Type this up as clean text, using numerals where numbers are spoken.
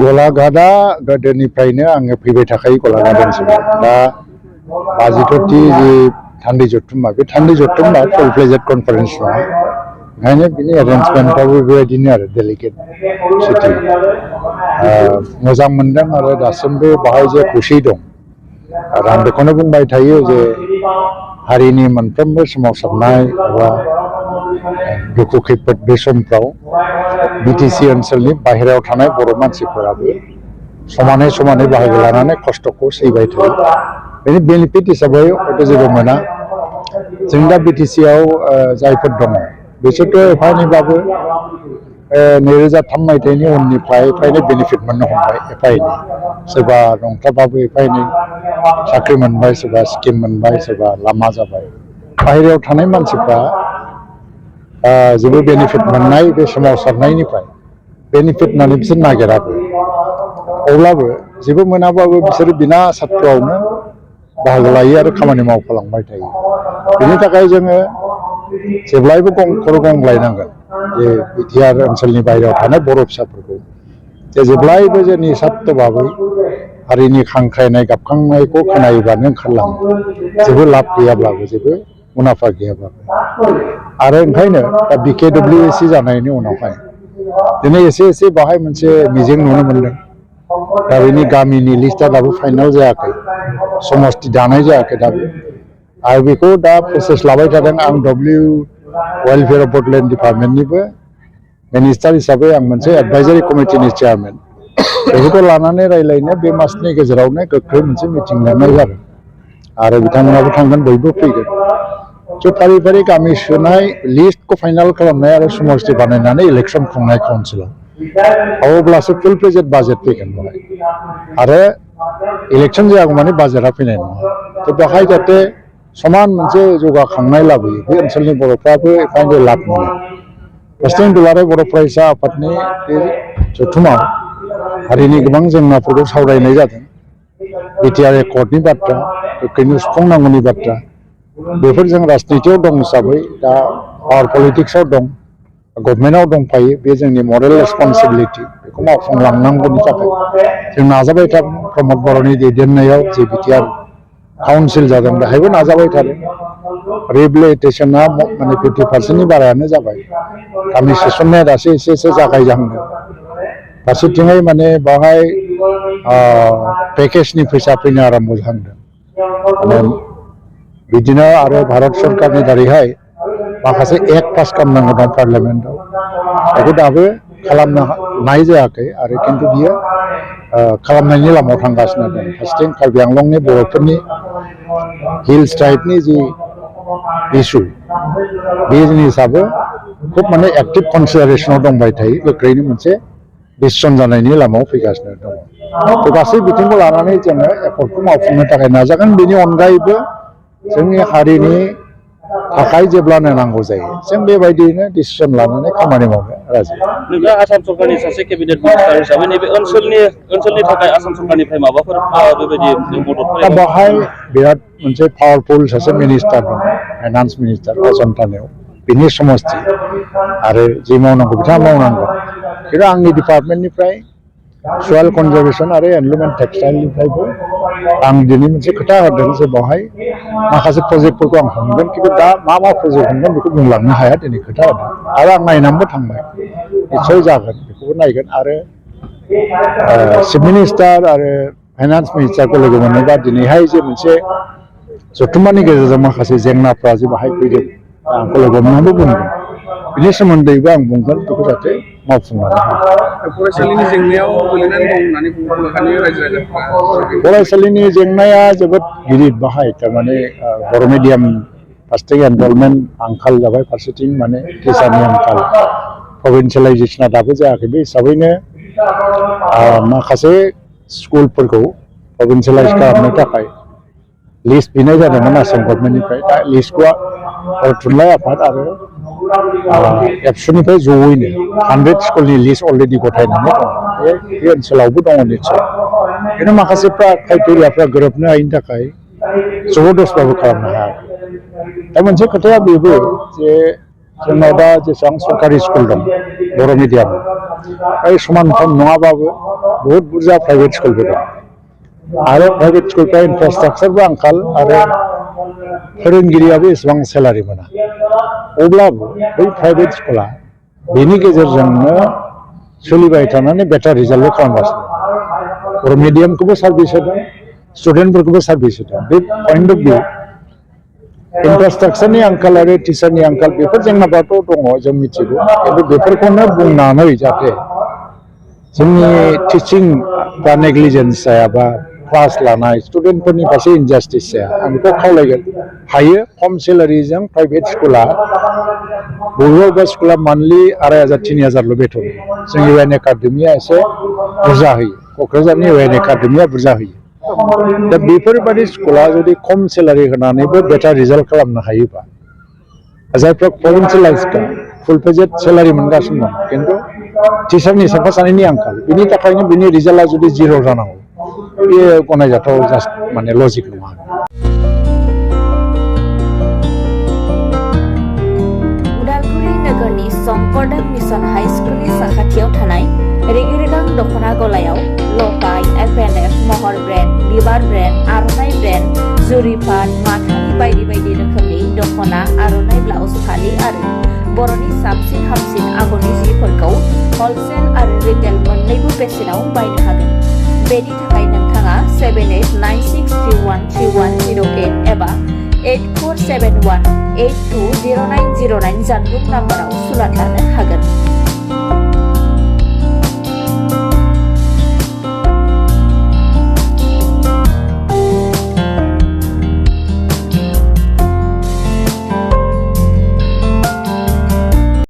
गलाघाटआ गोदोनिफ्रायनो आङो फैबाय थाखायो गलाघाट ओनसोलाव दा 52थि जि थान्दै जथुम्मा बे थान्दै जथुम्मा फुल फ्लेजेड कनफारेन्स नङा ओंखायनो बिनि एरेन्जमेन्टआबो बेबायदिनो आरो डेलिकेट सिटि मोजां मोनदों आरो दासिमबो बाहाय जे खौसे दं आरो आं बेखौनो बुंबाय थायो जे हारिनि मोनफ्रोमबो सोमावसारनाय एबा दुखु खैफोद बे समफ्राव बिटिसि ओनसोलनि बाहेरायाव थानाय बर' मानसिफोराबो समानै समानै बाहागो लानानै खस्थ'खौ सैबाय थायो बेनि बेनिफिट हिसाबै हयथ' जेबो मोना जों दा बिटिसिआव जायफोर दङ बिसोरथ' एफा एनैबाबो 2003 मायथाइनि उननिफ्राय एफा एनै बेनिफिट मोननो हमबाय एफा एनै सोरबा नंथ्राबाबो एफा एनै साख्रि मोनबाय सोरबा स्किम मोनबाय सोरबा लामा जाबाय बाहेरायाव थानाय मानसिफ्रा जेबो बेनिफिट मोननाय बे सोमावसारनायनिफ्राय बेनिफिट होननानै बिसोर नागिराखै अब्लाबो जेबो मोनाबाबो बिसोरो बिना सात्रआवनो बाहागो लायो आरो खामानि मावफालांबाय थायो बेनि थाखाय जोङो जेब्लायबो खर' गंग्लायनांगोन जे बिटिआर ओनसोलनि बाहेरायाव थानाय बर' फिसाफोरखौ जे जेब्लायबो जोंनि सात्रबाबै हारिनि खांख्रायनाय गाबखांनायखौ खोनायोब्लानो ओंखारलाङो जेबो लाब गैयाब्लाबो जेबो मुलाम्फा गैयाब्लाबो आरो ओंखायनो दा BKWSC जानायनि उनावहाय दिनै एसे बाहाय मोनसे मिजिं नुनो मोनदों दा बेनि गामिनि लिस्टआ दाबो फाइनाल जायाखै समस्ति दानाय जायाखै दाबो आरो बेखौ दा प्रसेस लाबाय थादों आं वेलफेयार अफ बड'लेण्ड डिपार्टमेन्टनिबो मिनिस्टार हिसाबै आं मोनसे एडभाइजारि कमिटिनि चेयारमेन बेफोरखौ लानानै रायज्लायनो बे मासनि गेजेरावनो गोख्रै मोनसे मिटिं लेंनाय जादों आरो बिथांमोनाबो थांगोन बयबो फैगोन फारि फारि गामि सोनाय लिस्टखौ फाइनाल खालामनाय आरो समस्ति बानायनानै इलेक्सन खुंनाय काउन्सिलाव अब्लासो फुल फ्लेजेड बाजेट फैगोन बेवहाय आरो इलेक्सन जायागौमानि बाजेटआ फैनाय नङा थ' बेवहाय जाहाथे समान मोनसे जौगाखांनाय लाबोयो बे ओनसोलनि बर'फ्राबो एफा एनै लाब मोनो फार्स्टथिं दुलाराय बर' फरायसा आफादनि बे जथुमाव हारिनि गोबां जेंनाफोरखौ सावरायनाय जादों बिटिआर एकर्डनि बाथ्रा गोख्रैनो सुफुंनांगौनि बाथ्रा बेफोर जों राजनितियाव दं हिसाबै दा पावार पलिटिक्सआव दं गभर्नमेन्टआव दंफायो बे जोंनि मरेल रेसपन्सिबिलिटि बेखौ मावफुंलांनांगौनि थाखाय जों नाजाबाय थादों प्रमद बर'नि दैदेननायाव जे बिटिआर काउन्सिल जादों बेहायबो नाजाबाय थादों रिहेबिलिटेसना माने 50%नि बारायानो जाबाय गामि सोसननाया दासो एसे जागायजाहांदों फारसेथिङै माने बावहाय पेकेजनि फैसा फैनो आराम्भ जाहांदों माने बिदिनो आरो भारत सरकारनि दारैहाय माखासे एक्ट पास खालामनांगौ दं पार्लियामेन्टआव बेखौ दाबो खालामनो हानाय जायाखै आरो खिन्थु बियो खालामनायनि लामायाव थांगासिनो दं फारसेथिं कार्बि आंलंनि बर'फोरनि हिल्स ट्राइबनि जि इस्यु बे जिनिसाबो खुब माने एक्टिभ कनसिडारेसनाव दंबाय थायो गोख्रैनो मोनसे डिसिसन जानायनि लामायाव फैगासिनो दङ थ' गासै बिथिंखौ लानानै जोङो एफर्टखौ मावफुंनो थाखाय नाजागोन बेनि अनगायैबो जोंनि हारिनि थाखाय जेब्लानो नांगौ जायो जों बेबायदियैनो डिसिसन लानानै खामानि मावनो राजि नोंथाङा आसाम सरकारनि सासे केबिनेट मिनिस्टार हिसाबै नैबे ओनसोलनि थाखाय आसाम सरकारनिफ्राय माबाफोर बेबायदि मददफोर दा बाहाय बिराद मोनसे पावारफुल सासे मिनिस्टार दं फाइनान्स मिनिस्टार अजन्तानायाव बिनि समस्ति आरो जि मावनांगौ बिथाङा मावनांगौ खिन्थु आंनि डिपार्टमेन्टनिफ्राय सयल कनजारभेसन आरो एनभायरनमेन्ट टेक्सटाइलनिफ्रायबो आं दिनै मोनसे खोथा होदों जे बेवहाय माखासे प्रजेक्टफोरखौ आं हमगोन खिन्थु दा मा प्रजेक्ट हमगोन बेखौ बुंलांनो हाया दिनै खोथा होदों आरो आं नायनानैबो थांबाय निस्सय जागोन बेखौबो नायगोन आरो चिफ मिनिस्टार आरो फाइनान्स मिनिस्टारखौ लोगो मोनोबा दिनैहाय जे मोनसे जथुम्मानि गेजेरजों माखासे जेंनाफ्रा जे बाहाय फैदों आंखौ लोगो मोननानैबो बुंगोन बिनि सोमोन्दैबो आं बुंगोन बेखौ जाहाथे मावफुंनानै फरायसालिनि जेंनायाव गोलैनानै दं होननानै बुंनो रायजो राजाफ्रा फरायसालिनि जेंनाया जोबोद गिदिर बाहाय थारमाने बर' मिडियाम फारसेथिं एनरलमेन्ट आंखाल जाबाय फारसेथिं माने टिचारनि आंखाल प्रभिन्सियेलाइजेसना दाबो जायाखै बे हिसाबैनो माखासे स्कुलफोरखौ प्रभिन्सियेलाइज खालामनो थाखाय लिस्ट बिनाय जादोंमोन आसाम गभर्नमेन्टनिफ्राय दा लिस्टखौ बर' थुनलाइ आफाद आरो एबसुनिफ्राय जयैनो 100 स्कुलनि लिस्ट अलरेडि गथायनानै दं बे ओनसोलावबो दङ निस्सय खिन्थु माखासेफ्रा क्राइटेरियाफ्रा गोरोबनो हायिनि थाखाय जबरदस्तबाबो खालामनो हायाखै दा मोनसे खोथाया बेबो जे जोंनाव दा जेसेबां सरकारि स्कुल दं बर' मिडियाम फ्राय समानफ्राम नङाबाबो बहुद बुरजा प्राइभेट स्कुलबो दं आरो प्राइभेट स्कुलफ्रा इनफ्रास्ट्राक्चारबो आंखाल आरो फोरोंगिरियाबो एसेबां सेलारि मोना अब्लाबो बै प्राइभेट स्कुला बेनि गेजेरजोंनो सोलिबाय थानानै बेटार रिजाल्टबो खालामगासिनो बर' मिडियामखौबो सार्भिस होदों स्टुडेन्टफोरखौबो सार्भिस होदों बे पइन्ट अफ भिउ इनफ्रास्ट्राक्चारनि आंखाल आरो टिचारनि आंखाल बेफोर जेंनाफ्राथ' दङ जों मिथिगौ खिन्थु बेफोरखौनो बुंनानै जाहाथे जोंनि टिचिं बा नेग्लिजेन्स जाया बा क्लास लानाय स्टुडेन्टफोरनि फारसे इनजास्टिस जाया आं बेखौ खावलायगोन हायो खम सेलारिजों प्राइभेट स्कुला बबेबा स्कुला मान्थलि 2500-3000ल' बेथन जोंनि इउ एन एकाडेमिया एसे बुरजा होयो क'क्राझारनि इउ एन एकाडेमिया बुरजा होयो दा बेफोरबादि स्कुला जुदि खम सेलारि होनानैबो बेटार रिजाल्ट खालामनो हायोबा जायफ्रा प्रभिन्सियेलाइजखा फुल पेजेड सेलारि मोनगासिनो दं खिन्थु टिचारनि साफा सानैनि आंखाल बिनि थाखायनो बिनि रिजाल्टआ जुदि जिर' जानांगौ बेयो गनायजाथाव जास्ट माने लजिक नङा उदालगुरि नोगोरनि शंकरदेव मिशन हाई स्कुलनि साखाथियाव थानाय रेगे-रेगां दख'ना गलायाव लफाय, एफ&एफ, महर ब्रेन्ड, बिबार ब्रेन्ड, आर'नाइ ब्रेन्ड, जुरिपाट, माथानि बायदि बायदि रोखोमनि दख'ना, आर'नाइ ब्लाउस, फालि आरो बर'नि साबसिन हामसिन आगरनि जिफोरखौ हलसेल आरो रिटेल मोन्नैबो बेसेनाव बायनो हागोन। बेनि थाखाय नोंथाङा 7896313108 एबा 8471820909 जानबुं नाम्बाराव सुलाद लानो हागोन।